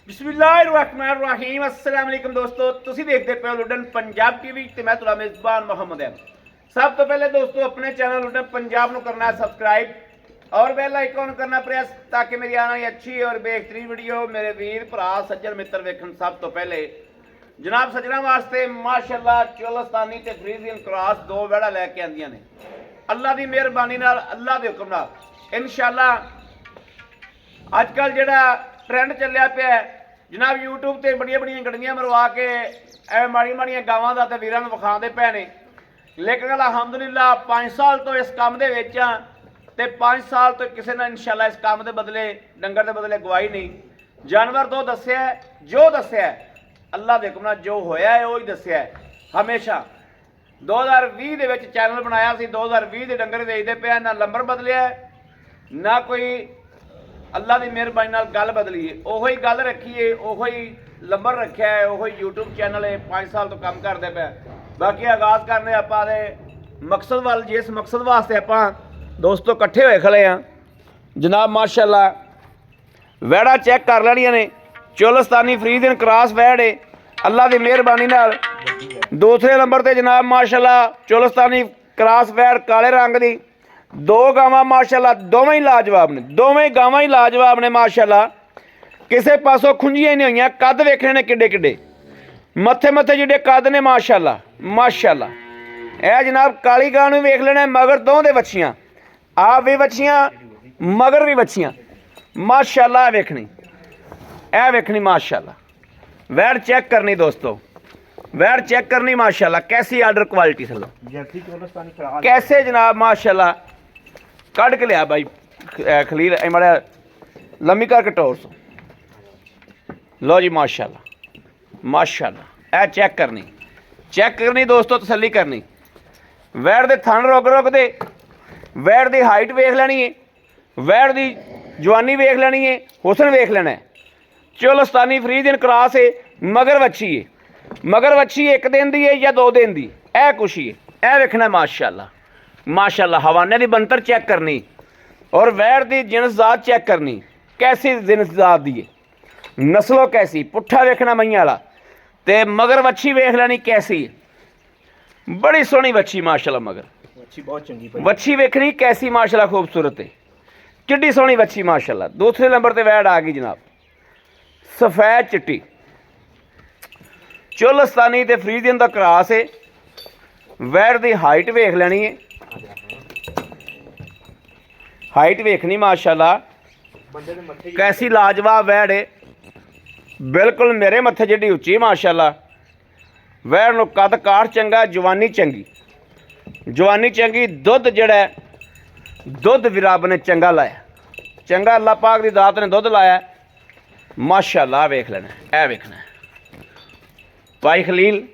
बिस्मिल्लाहिर्रहमानिर्रहीम अस्सलाम वालेकुम दोस्तों, तुसी देखते पे लुडन पंजाब टीवी ते मैं तुहाडा मेज़बान मोहम्मद है। सब तो पहले दोस्तों अपने चैनल लुडन पंजाब को करना है सब्सक्राइब और बेल आइकन करना प्रेस ताकि मेरी आने वाली अच्छी और बेहतरीन वीडियो मेरे वीर भरा सज्जन मित्र वेखन। सब तो पहले जनाब सज्जना वास्ते माशाअल्लाह चोलस्तानी ते फ्रीजियन क्रॉस दो वेड़ा लैके आंदियां ने। अल्लाह की मेहरबानी नाल अल्लाह के हुक्म नाल इंशाअल्लाह अजकल जिहड़ा ट्रेंड चलिया पिया है जनाब यूट्यूब से बड़िया बड़िया गड्डियां मरवा के माड़ी माड़िया गावां का तो वीरां नूं विखांदे पे ने। लेकिन अलहमदुलिल्लाह 5 साल तो इस काम दे विच आ ते 5 साल तो किसी ने इंशाअल्लाह इस काम के बदले डंगर के बदले गवाही नहीं। जानवर तो दस्या जो दस्या अल्लाह के हुक्म नाल जो होया है वही दस्या है। हमेशा 2020 दे विच चैनल बनाया सी, 2020 के डंगर वेचदे पे ना लंबर बदलिया ना कोई अल्लाह की मेहरबानी नाल गल बदली है, ओही गल रखी है, ओही लंबर रखा है, ओही यूट्यूब चैनल है। 5 साल तो काम करते पे। बाकी आगाज़ करने आपां दे मकसद वाल जिस मकसद वास्ते आपां दोस्तों इकट्ठे होए खड़े हाँ जनाब माशाअल्लाह वैड़ा चैक कर लैनियां ने। चोलस्तानी फ्रीजियन क्रॉस वैड़ है अल्लाह की मेहरबानी नाल। दूसरे नंबर पर जनाब माशाअल्लाह चोलस्तानी क्रॉस वैड़ काले रंग की दो गावां माशाअल्लाह दोवें ही लाजवाब ने, दोवें गावां ही लाजवाब ने माशाअल्लाह। किसी पासों खुंजियां नहीं हुई। कद वेखने ने किड्डे किड्डे मत्थे मत्थे जिहड़े कद ने माशाअल्लाह माशाअल्लाह। यह जनाब काली गां नूं वेख लेना मगर दो दे बच्चियां आप भी बच्चियां मगर भी बच्चियां माशाअल्लाह वेखनी ए वेखनी माशाअल्लाह। वैड़ चेक करनी दोस्तों, वैड़ चेक करनी माशाअल्लाह कैसी आर्डर क्वालिटी थलो कैसे जनाब माशाअल्लाह कड़ के लिया भाई खलील माड़ा लम्मी करके टोर सो लो जी माशाअल्लाह माशाअल्लाह। ए चेक करनी दोस्तों, तसल्ली करनी। वैड़ दे थन रुक रुक दे, वैड़ दी हाइट वेख लैनी है, वैड़ दी जवानी वेख लैनी है, हुसन वेख लेना है। चोलस्तानी फ्रीजियन क्रॉस है, मगर वच्छी है, मगर वच्छी एक दिन दी है या 2 दिन दी ए कुछ ही है। ए वेखना माशाअल्लाह माशाअल्लाह। हवाने की बनतर चेक करनी और वैड़ की जिनस जात चेक करनी कैसी जिनस जात दी है, नस्लों कैसी। पुट्ठा वेखना मईयां वाला ते मगर वच्छी वेख लैनी कैसी है। बड़ी सोहनी वच्छी माशाअल्लाह। मगर वच्छी बहुत चंगी वच्छी वेखनी कैसी माशाअल्लाह खूबसूरत है, किड्डी सोहनी वच्छी माशाअल्लाह। दूसरे नंबर पर वैड़ आ गई जनाब सफेद चिट्टी चोलस्तानी ते फ्रीजियन का क्रॉस है। वैड़ की हाइट वेख लैनी है, हाइट वेखनी माशाअल्लाह कैसी लाजवाब वैड़ है। बिल्कुल मेरे मत्थे जिड्डी उच्ची माशाअल्लाह। वैड़ नूं कद काठ चंगा, जवानी चंगी, जवानी चंगी। दुध जिहड़ा दुध भी रब ने चंगा लाया, चंगा अल्लाह पाक की दात ने दुध लाया माशाअल्लाह। वेख लेना ए वेखना भाई खलील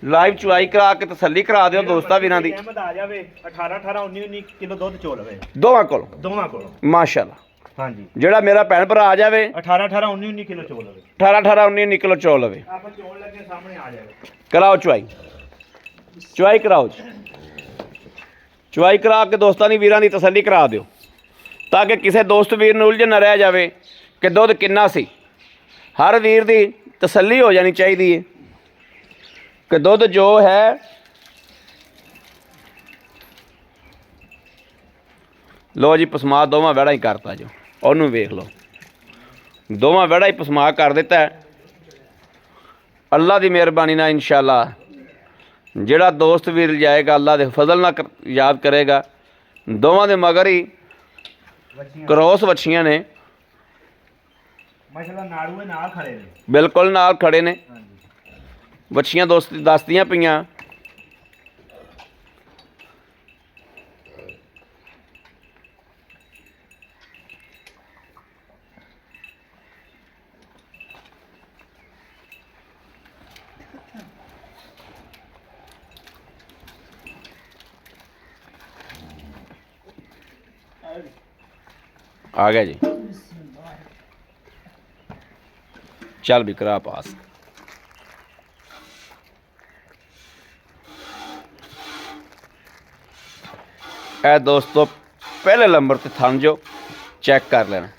लाइव चुआई करा के तसल्ली करा दिओ दोस्तां वीरां दी। 18-19 किलो दुध चो लवे दोवां कोल माशाअल्लाह। हाँ जी जेड़ा मेरा भैन भरा आ जाए 18-19 किलो चो लवे 18-19 किलो चो लवे आपां चोल लगे सामने आ जाए। कराओ चुआई कराओ जी, चुआई करा के दोस्तां दी वीरां दी तसल्ली करा दिओ ताकि किसी दोस्त वीर नूं उलझन न रह जाए कि दुध किन्ना सी। हर वीर दी तसल्ली हो जानी चाहिए है कि दुध जो है लो जी पसमा दोवां वैड़ा ही करता जो उन्होंने वेख लो दोवां वैड़ा ही पसमा कर दिता है। अल्लाह की मेहरबानी ना इंशाअल्लाह जिहड़ा दोस्त वीर जाएगा अल्लाह के फजल ना याद करेगा। दोवां दे मगर ही क्रॉस वच्छियां ने बिल्कुल नाल खड़े ने। वच्छियां दोस्त दसदियां पईयां आ गया जी। चल भी करा पास। ए दोस्तों पहले नंबर ते थन जो चेक कर लेना।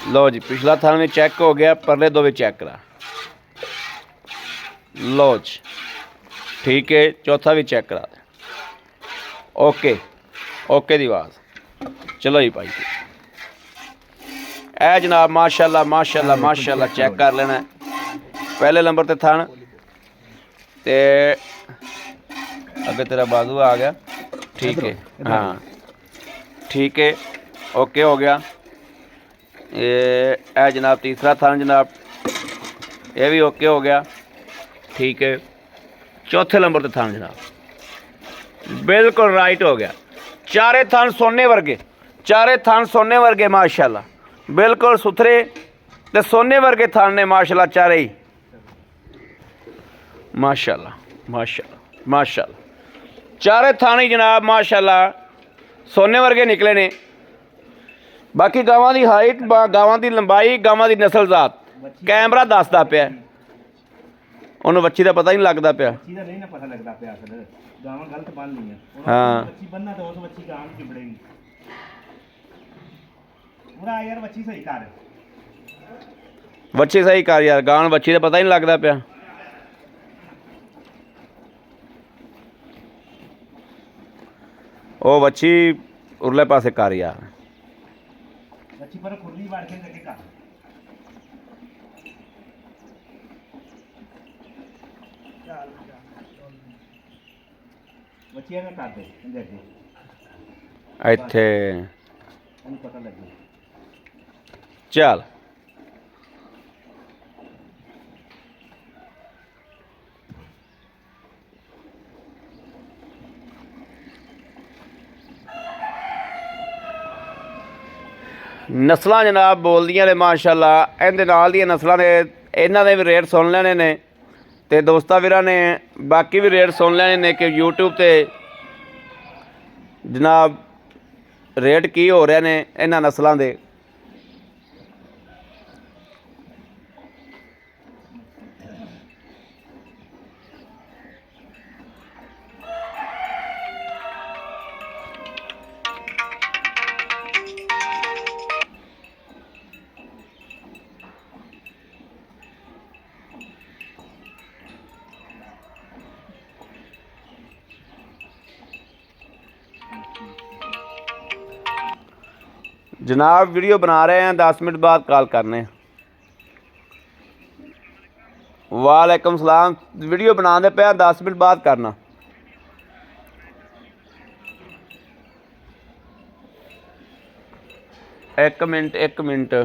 लो जी पिछला थान भी चेक हो गया, परले दो भी चेक करा। लो जी ठीक है, चौथा भी चेक करा दे। ओके ओके दी आवाज़। चलो जी भाई ए जनाब माशाल्लाह माशाल्लाह माशाल्लाह चेक कर लेना। पहले नंबर ते थान ते अगे तेरा बाजू आ गया। ठीक है हाँ ठीक है ओके हो गया। ये जनाब तीसरा थान जनाब, ये भी ओके हो गया। ठीक है चौथे नंबर ते थान जनाब बिल्कुल राइट हो गया। चारे थान सोने वर्गे, चारे थान सोने वर्गे माशाल्लाह बिल्कुल सुथरे ते सोने वर्गे थान ने माशाल्लाह चारे ही माशाल्लाह माशाल्लाह माशाल्लाह। चारे थान ही जनाब माशाल्लाह सोने वर्गे निकले ने। बाकी गावां दी हाइट, गावां दी लंबाई, गावां दी नस्ल जात कैमरा दसदा पिया, ਉਹਨੂੰ ਵੱਛੀ ਦਾ ਪਤਾ ਹੀ ਨਹੀਂ ਲੱਗਦਾ ਪਿਆ। ਵੱਛੀ ਦਾ ਨਹੀਂ ਨਾ ਪਤਾ ਲੱਗਦਾ ਪਿਆ ਅਸਲ ਗਾਵਾਂ ਗਲਤ ਬੰਨ ਲਈਆਂ। ਹਾਂ ਵੱਛੀ ਬੰਨਣਾ ਤਾਂ ਉਸ ਵੱਛੀ ਗਾਂ ਨੂੰ ਚਿਬੜੇਗੀ। ਪੂਰਾ ਯਾਰ ਵੱਛੀ ਸਹੀ ਕਰ, ਵੱਛੀ ਸਹੀ ਕਰ ਯਾਰ, ਗਾਂ ਨੂੰ ਵੱਛੀ ਦਾ ਪਤਾ ਹੀ ਨਹੀਂ ਲੱਗਦਾ ਪਿਆ। ਉਹ ਵੱਛੀ ਉਰਲੇ ਪਾਸੇ ਕਰ ਯਾਰ, ਵੱਛੀ ਪਰ ਖੁਰਲੀ ਵੜ ਕੇ ਲੱਗੇ ਕਰ। ਬੱਚਿਆਂ ਨੇ ਕਰ ਦੇ ਇਹਦੇ ਅੱਗੇ ਇੱਥੇ ਉਹਨੂੰ ਪਤਾ ਲੱਗੇ। ਚੱਲ ਨਸਲਾਂ ਜਨਾਬ ਬੋਲਦੀਆਂ ਨੇ ਮਾਸ਼ਾਅੱਲਾ। ਇਹਦੇ ਨਾਲ ਦੀਆਂ ਨਸਲਾਂ ਦੇ ਇਹਨਾਂ ਦੇ ਵੀ ਰੇਟ ਸੁਣ ਲੈਣੇ ਨੇ ਤੇ ਦੋਸਤਾਂ ਵੀਰਾਂ ਨੇ ਬਾਕੀ ਵੀ ਰੇਟ ਸੁਣ ਲੈਣੇ ਨੇ ਕਿ YouTube ਤੇ ਜਨਾਬ ਰੇਟ ਕੀ ਹੋ ਰਹੇ ਨੇ ਇਹਨਾਂ ਨਸਲਾਂ ਦੇ। जनाब वीडियो बना रहे हैं, 10 मिनट बाद कॉल करने। वालेकुम सलाम, वीडियो बनाने पे 10 मिनट बाद करना। एक मिनट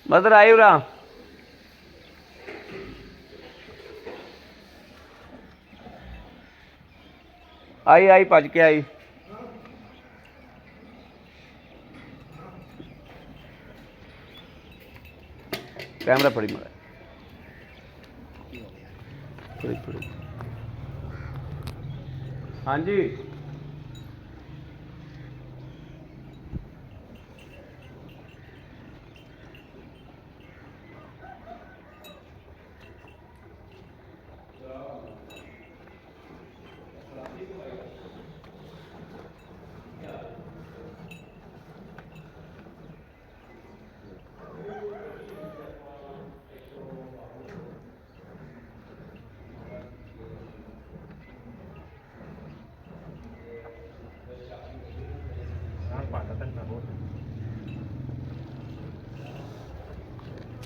मदर आई उरा आई भज के आई। कैमरा फड़ी मारा फड़ी। हाँ जी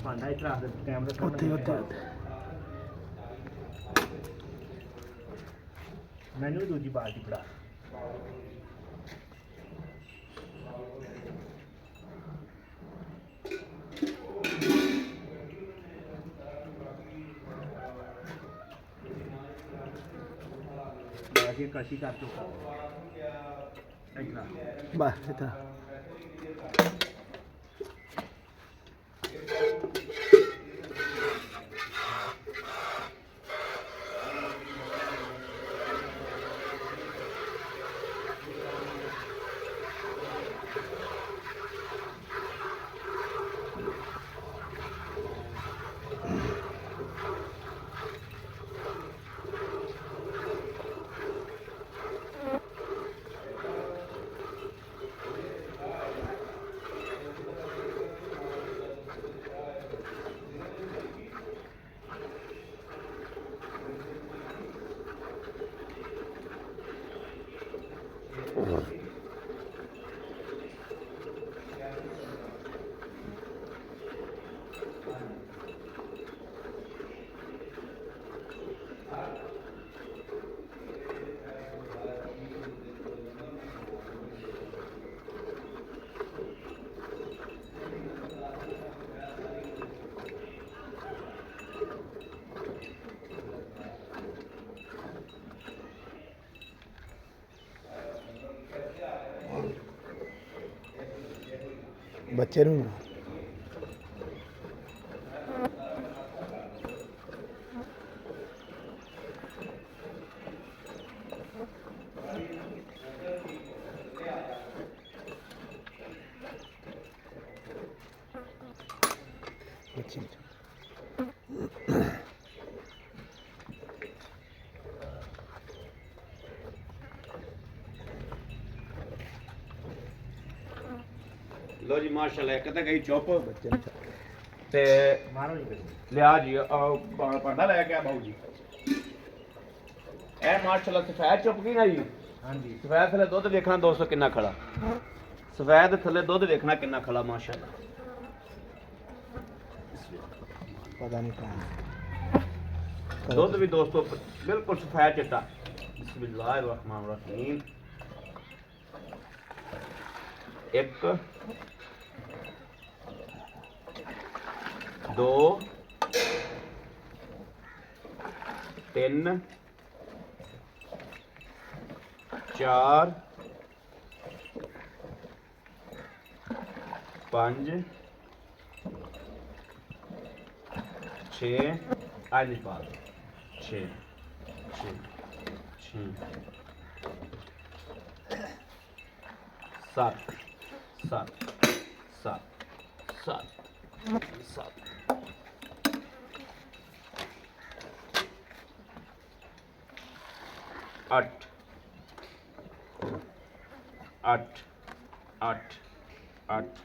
ਭਾਂਡਾ ਇਤਰਾ ਦੇ ਕੈਮਰਾ ਉੱਤੇ ਮੈਨੂੰ ਵੀ ਦੂਜੀ ਬਾਲਟੀ ਫੜਾ। ਬਾਕੀ ਕਸ਼ੀ ਕਰ ਚੁੱਕਾ ਇਤਰਾ ਬਸ ਇਤਰਾ। ਬੱਚੇ ਨੂੰ ਬੱਚੇ ਲੋ ਜੀ ਮਾਸ਼ਾਅੱਲਾ ਇੱਕ ਤਾਂ ਗਈ ਚੁੱਪ ਬੱਚੇ ਨੂੰ ਤੇ ਮਾਰੋ ਜੀ ਲਿਆ ਜੀ ਭਾਂਡਾ ਲੈ ਕੇ ਆ ਬਾਊ ਜੀ। ਇਹ ਮਾਸ਼ਾਅੱਲਾ ਸਫੈਦ ਚੁੱਪ ਗਈ ਨਾ ਜੀ। ਹਾਂਜੀ ਸਫੈਦ ਥੱਲੇ ਦੁੱਧ ਵੇਖਣਾ ਦੋਸਤੋ ਕਿੰਨਾ ਖੜਾ। ਸਫੈਦ ਥੱਲੇ ਦੁੱਧ ਵੇਖਣਾ ਕਿੰਨਾ ਖੜਾ ਮਾਸ਼ਾਅੱਲਾ। ਪਤਾ ਨਹੀਂ ਕੌਣ ਦੁੱਧ ਵੀ ਦੋਸਤੋ ਬਿਲਕੁਲ ਸਫੈਦ ਚਿੱਟਾ। ਬਿਸਮਿल्लाह रहमान रहीम। ਇੱਕ 2 3 4 5 6 आज नहीं पाल 6 6 6 7 7 7 7 7 8 8 8 8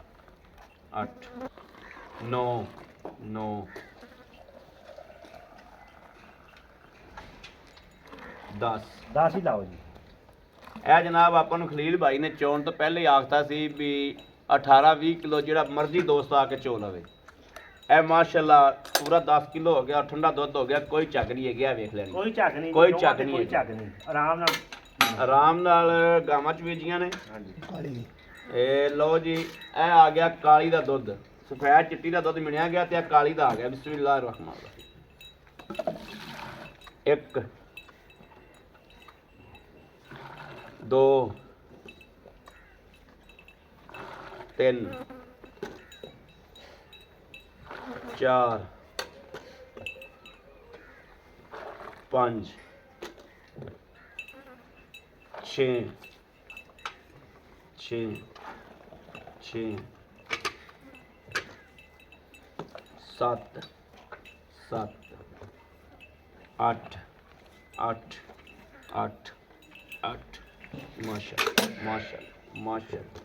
8 9 9 10 10 ਹੀ ਲਾਓ ਜੀ। ਇਹ ਜਨਾਬ ਆਪਾਂ ਨੂੰ ਖਲੀਲ ਭਾਈ ਨੇ ਚੋਣ ਤੋਂ ਪਹਿਲੇ ਹੀ ਆਖਤਾ ਸੀ ਵੀ 18-20 ਕਿਲੋ ਜਿਹੜਾ ਮਰਜ਼ੀ ਦੋਸਤ ਆ ਕੇ ਚੋ ਲਵੇ। ਇਹ ਮਾਸ਼ਾਅੱਲਾ ਪੂਰਾ 10 ਕਿਲੋ ਹੋ ਗਿਆ, ਠੰਡਾ ਦੁੱਧ ਹੋ ਗਿਆ, ਕੋਈ ਚੱਕ ਨਹੀਂ ਹੈਗਾ। ਵੇਖ ਲੈਣੀ ਕੋਈ ਝੱਗ ਨਹੀਂ, ਕੋਈ ਝੱਗ ਨਹੀਂ ਕੋਈ ਹੈ। ਝੱਗ ਨਹੀਂ, ਆਰਾਮ ਨਾਲ ਗਾਵਾਂ ਚ ਵੇਜੀਆਂ ਨੇ। ਹਾਂਜੀ ਕਾਲੀ ਇਹ ਲਓ ਜੀ, ਇਹ ਆ ਗਿਆ ਕਾਲੀ ਦਾ ਦੁੱਧ। ਸਫੈਦ ਚਿੱਟੀ ਦਾ ਦੁੱਧ ਮਿਲਿਆ ਗਿਆ ਤੇ ਇਹ ਕਾਲੀ ਦਾ ਆ ਗਿਆ। ਬਿਸਮਿਲ੍ਲਾਹ ਰਹਿਮਾਨ ਰਹੀਮ। 1 2 3 4 5 6 6 6 7 7 8 8 8 8 माशाअल्लाह माशाअल्लाह माशाअल्लाह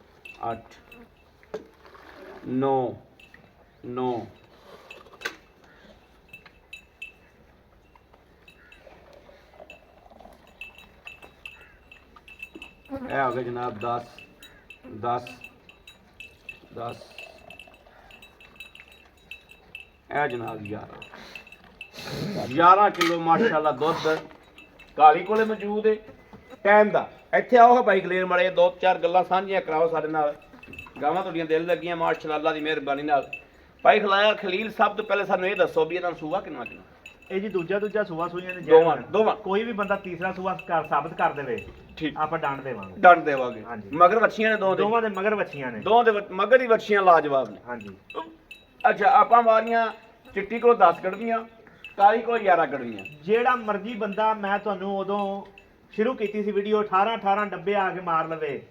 8 9 9 ਇਹ ਆ ਗਏ ਜਨਾਬ 10 10 10 ਇਹ ਜਨਾਬ 11 ਕਿਲੋ ਮਾਸ਼ਾਅੱਲਾ ਦੁੱਧ ਕਾਲੀ ਕੋਲੇ ਮੌਜੂਦ ਹੈ। ਟਾਈਮ ਦਾ ਇੱਥੇ ਆਓ ਭਾਈ ਕਲੀਅਰ ਮੜੇ ਦੋ ਚਾਰ ਗੱਲਾਂ ਸਾਂਝੀਆਂ ਕਰਾਓ ਸਾਡੇ ਨਾਲ। ਗਾਵਾਂ ਤੁਹਾਡੀਆਂ ਦਿਲ ਲੱਗੀਆਂ ਮਾਸ਼ਾਅੱਲਾ, ਅੱਲਾ ਦੀ ਮਿਹਰਬਾਨੀ ਨਾਲ। ਭਾਈ ਖਲਾਇਆ ਖਲੀਲ ਸਭ ਤੋਂ ਪਹਿਲੇ ਸਾਨੂੰ ਇਹ ਦੱਸੋ ਵੀ ਇਹਨਾਂ ਨੂੰ ਸੂਆ ਕਿੰਨਾ ਕਿੰਨਾ? ਇਹ ਜੀ ਦੂਜਾ ਸੂਆ ਸੂਈਆਂ ਨੇ ਦੋਵਾਂ ਕੋਈ ਵੀ ਬੰਦਾ ਤੀਸਰਾ ਸੂਆ ਸਾਬਤ ਕਰ ਦੇਵੇ ਠੀਕ ਆਪਾਂ ਡੰਡ ਦੇਵਾਂਗੇ। ਡੰਡ ਦੇਵਾਂਗੇ। ਹਾਂਜੀ। ਮਗਰ ਵੱਛੀਆਂ ਨੇ ਦੋਵਾਂ ਦੇ ਮਗਰ ਵੱਛੀਆਂ ਨੇ। ਦੋਵਾਂ ਦੇ ਮਗਰ ਹੀ ਵੱਛੀਆਂ ਲਾਜਵਾਬ ਨੇ। ਹਾਂਜੀ ਅੱਛਾ, ਆਪਾਂ ਮਾਰੀਆਂ ਚਿੱਟੀ ਕੋਲ 10 ਕੱਢਦੀਆਂ, ਕਾਲੀ ਕੋਲ 11 ਕੱਢਦੀਆਂ। ਜਿਹੜਾ ਮਰਜ਼ੀ ਬੰਦਾ, ਮੈਂ ਤੁਹਾਨੂੰ ਉਦੋਂ ਸ਼ੁਰੂ ਕੀਤੀ ਸੀ ਵੀਡੀਓ 18 ਡੱਬੇ ਆ ਕੇ ਮਾਰ ਲਵੇ।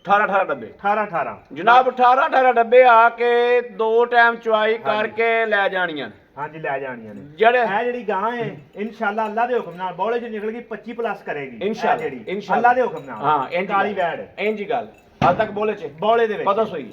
18 ਡੱਬੇ 18 ਜਨਾਬ 18 ਡੱਬੇ ਆ ਕੇ 2 ਟਾਈਮ ਚੁਆਈ ਕਰਕੇ ਲੈ ਜਾਣੀਆਂ। ਹਾਂਜੀ ਲੈ ਜਾਣੀਆਂ ਨੇ। ਜਿਹੜੇ ਇਹ ਜਿਹੜੀ ਗਾਂ ਹੈ ਇਨਸ਼ਾਅੱਲਾ ਅੱਲਾ ਦੇ ਹੁਕਮ ਨਾਲ ਬੌਲੇ ਚ ਨਿਕਲ ਗਈ 25 ਪਲੱਸ ਕਰੇਗੀ ਇਨਸ਼ਾਅੱਲਾ ਜਿਹੜੀ ਅੱਲਾ ਦੇ ਹੁਕਮ ਨਾਲ। ਹਾਂ ਇੰਜ ਕਾਲੀ ਵੈੜ ਇੰਜ ਗੱਲ ਹਾਲ ਤੱਕ ਬੋਲੇ ਚ ਬੌਲੇ ਦੇ ਵਿੱਚ ਪਤਾ ਸੋਈ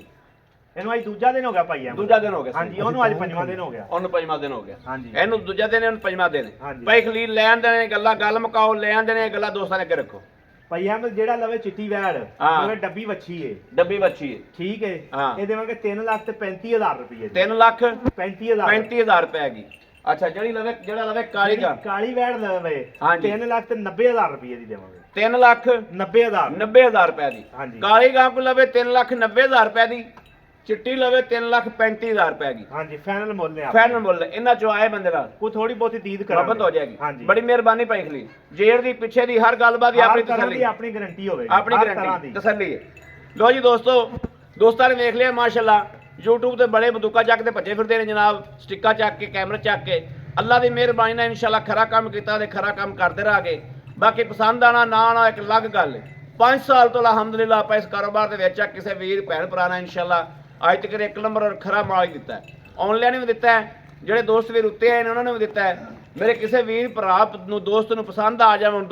ਇਹਨੂੰ ਅੱਜ ਦੂਜਾ ਦਿਨ ਹੋ ਗਿਆ ਭਾਈ। ਦੂਜਾ ਦਿਨ ਹੋ ਗਿਆ। ਹਾਂਜੀ ਉਹਨੂੰ ਅੱਜ ਪੰਜਵਾਂ ਦਿਨ ਹੋ ਗਿਆ। ਉਹਨੂੰ ਪੰਜਵਾਂ ਦਿਨ ਹੋ ਗਿਆ। ਹਾਂਜੀ ਇਹਨੂੰ ਦੂਜਾ ਦਿਨ, ਇਹਨੂੰ ਪੰਜਵਾਂ ਦਿਨ। ਹਾਂਜੀ। ਭਾਈ ਖਲੀਲ ਲੈਣ ਦੇਣੇ ਗੱਲਾਂ ਗੱਲ ਮੁਕਾਓ, ਲੈਣ ਦੇਣੇ ਗੱਲਾਂ ਦੋਸਤਾਂ ਨੇ ਅੱਗੇ ਰੱਖੋ। ਭਾਈ ਅਹਿਮਦ ਜਿਹੜਾ ਲਵੇ ਚਿੱਟੀ ਵੈੜ ਹਾਂ। ਮਗਰ ਡੱਬੀ ਵੱਛੀ ਏ, ਡੱਬੀ ਬੱਚੀ ਹੈ ਠੀਕ ਹੈ, ਹਾਂ। ਇਹ ਦੇਵਾਂਗੇ 3,35,000 ਰੁਪਏ 3 ਲੱਖ 35,000 35,000 ਰੁਪਏ ਹੈਗੀ। ਅੱਛਾ ਜਿਹੜਾ ਲਵੇ ਕਾਲੀ ਗਾਂ ਕਾਲੀ ਵੈੜ ਲਵੇ ਹਾਂਜੀ। 3,90,000 ਰੁਪਏ ਦੀ ਦੇਵਾਂਗੇ 3 ਲੱਖ 90,000 90,000 ਰੁਪਏ ਦੀ। ਹਾਂਜੀ। ਕਾਲੀ ਗਾਂ ਕੋ ਲਵੇ 3,90,000 ਰੁਪਏ ਦੀ, ਚਿੱਟੀ ਲਵੇ 3,35,000 ਰੁਪਏ ਦੀ। ਹਾਂਜੀ ਫਾਈਨਲ ਮੁੱਲ ਨੇ ਫਾਈਨਲ ਮੁੱਲ ਇਹਨਾਂ ਚੋਂ ਆਏ ਬੰਦੇ ਦਾ ਕੋਈ ਥੋੜੀ ਬਹੁਤੀ ਦੀਦ ਪ੍ਰਾਪਤ ਕਰਾਂਗੇ ਹੋ ਜਾਏਗੀ। ਹਾਂਜੀ ਬੜੀ ਮਿਹਰਬਾਨੀ ਭਾਈ ਖਲੀ। ਜੇਰ ਦੀ ਪਿੱਛੇ ਦੀ ਹਰ ਗੱਲਬਾਤ ਦੀ ਆਪਣੀ ਤਸੱਲੀ, ਆਪਣੀ ਗਾਰੰਟੀ ਹੋਵੇ, ਆਪਣੀ ਗਾਰੰਟੀ ਤਸੱਲੀ ਹੈ। ਲੋ ਜੀ ਦੋਸਤਾਂ ਨੇ ਵੇਖ ਲਿਆ ਮਾਸ਼ਾਅੱਲਾ YouTube ਤੇ ਬੜੇ ਬੰਦੂਕਾ ਚੱਕ ਤੇ ਭੱਜੇ ਫਿਰਦੇ ਨੇ ਜਨਾਬ, ਸਟਿੱਕਾ ਚੱਕ ਕੇ, ਕੈਮਰਾ ਚੱਕ ਕੇ। ਅੱਲਾ ਦੀ ਮਿਹਰਬਾਨੀ ਨਾਲ ਇਨਸ਼ਾਅੱਲਾ ਖਰਾ ਕੰਮ ਕੀਤਾ ਤੇ ਖਰਾ ਕੰਮ ਕਰਦੇ ਰਹਾਂਗੇ। ਬਾਕੀ ਪਸੰਦ ਆਣਾ ਨਾ ਆਣਾ ਇੱਕ ਅਲੱਗ ਗੱਲ ਹੈ। 5 ਸਾਲ ਤੋਂ ਅਲਹਮਦੁਲਿਲਾ ਆਪਾਂ ਇਸ ਕਾਰੋਬਾਰ ਦੇ ਵਿੱਚ ਆ, ਕਿਸੇ ਵੀਰ ਭੈਣ ਭਰਾ ਨੇ ਇਨਸ਼ਾਅੱਲਾ ਅੱਜ ਤੱਕ 1 ਨੰਬਰ ਔਰ ਖਰਾ ਮਾਲ ਹੀ ਦਿੱਤਾ ਹੈ। ਆਨਲਾਈਨ ਵੀ ਦਿੱਤਾ ਹੈ, ਜਿਹੜੇ ਦੋਸਤ ਵੀਰ ਉੱਤੇ ਆਏ ਨੇ ਉਹਨਾਂ ਨੇ ਵੀ ਦਿੱਤਾ ਹੈ। ਮੇਰੇ ਕਿਸੇ ਵੀਰ ਭਰਾ ਨੂੰ ਦੋਸਤ ਨੂੰ ਪਸੰਦ ਆ ਜਾਵਣ,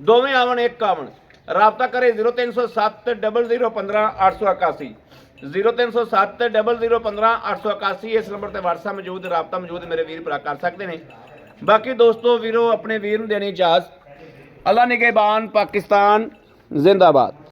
ਦੋਵੇਂ ਆਵਣ, ਇੱਕ ਆਵਣ, ਰਾਬਤਾ ਕਰੇ 0307 00 15 881 0307 00 15 881। ਇਸ ਨੰਬਰ ਤੇ WhatsApp ਮੌਜੂਦ, ਰਾਬਤਾ ਮੌਜੂਦ, ਮੇਰੇ ਵੀਰ ਭਰਾ ਕਰ ਸਕਦੇ ਨੇ। ਬਾਕੀ ਦੋਸਤੋ ਵੀਰੋ ਆਪਣੇ ਵੀਰ ਨੂੰ ਦੇਣੀ ਇਜਾਜ਼ਤ। ਅੱਲਾ ਨਿਗਹਿਬਾਨ, ਪਾਕਿਸਤਾਨ ਜ਼ਿੰਦਾਬਾਦ।